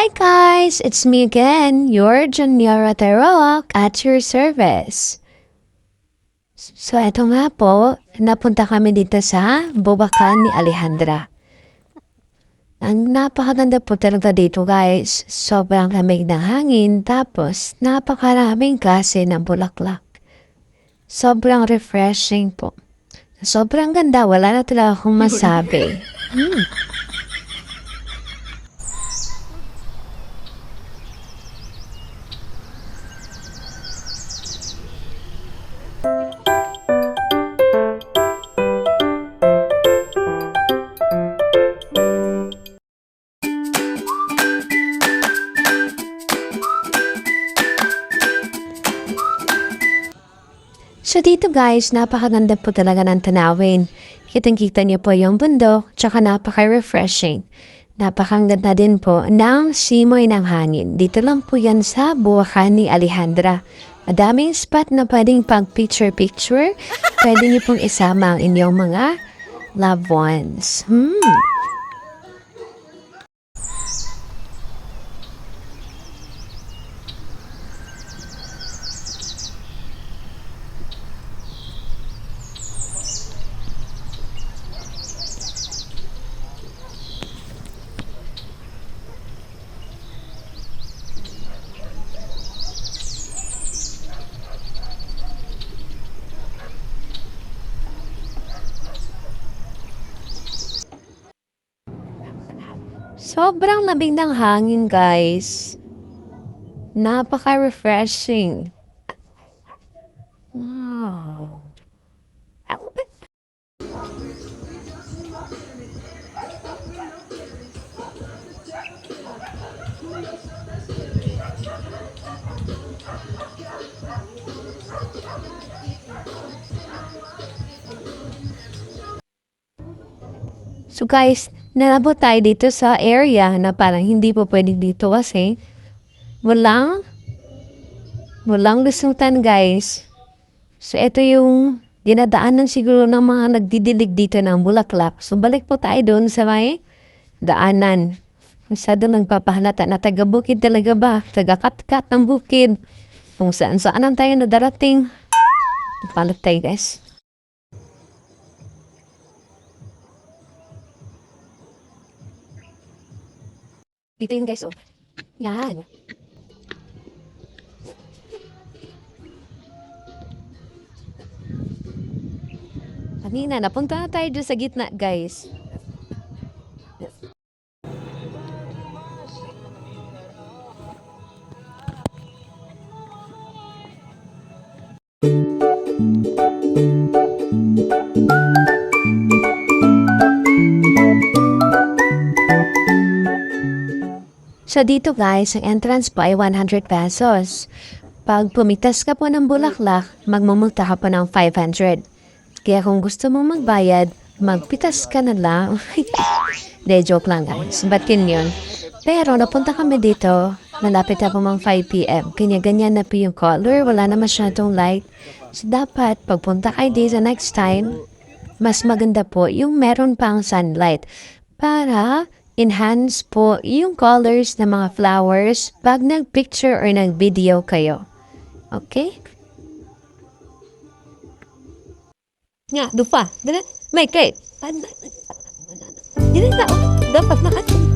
Hi guys! It's me again, your Juniora Teroak at your service. So eto nga po, napunta kami dito sa Bubakan ni Alejandra. Ang napakaganda po talaga dito guys. Sobrang lamig ng hangin, tapos napakaraming klase ng bulaklak. Sobrang refreshing po. Sobrang ganda, wala na talaga akong masabi. So dito guys, napakaganda po talaga ng tanawin. Kitang-kita niyo po yung bundok, tsaka napaka-refreshing. Napakaganda din po ng simoy ng hangin. Dito lang po yan sa Buwakan ni Alejandra. Madaming spot na pwedeng pag-picture-picture. Pwede niyo pong isama ang inyong mga loved ones. Sobrang lamig ng hangin, guys. Napaka-refreshing. Wow. So guys, nalabot tayo dito sa area na parang hindi po pwede dito kasi walang lusutan guys. So ito yung dinadaanan siguro ng mga nagdidilig dito ng bulaklak. So balik po tayo doon sa may daanan. Masyado nagpapahalata na taga-bukid talaga ba? Taga-kat-kat ng bukid. Kung saan-saan ang tayo na darating. Palit tayo guys. Dito yun guys, oh. Yan. Kanina, napunta na tayo dyan sa gitna, guys. So dito guys, ang entrance po ay 100 pesos. Pag pumitas ka po ng bulaklak, magmumulta ka po ng 500. Kaya kung gusto mong magbayad, magpitas ka na lang. De, joke lang guys. Ba't yun? Pero napunta kami dito, nalapit na po mga 5 p.m. Kanya ganyan na po yung color, wala na masyadong light. So dapat, pagpunta kayo dito next time, mas maganda po yung meron pang sunlight. Para enhance po yung colors ng mga flowers pag nag-picture or nag-video kayo. Okay? Nga, dupa. Dala, may kay. Dala na. Dapat na.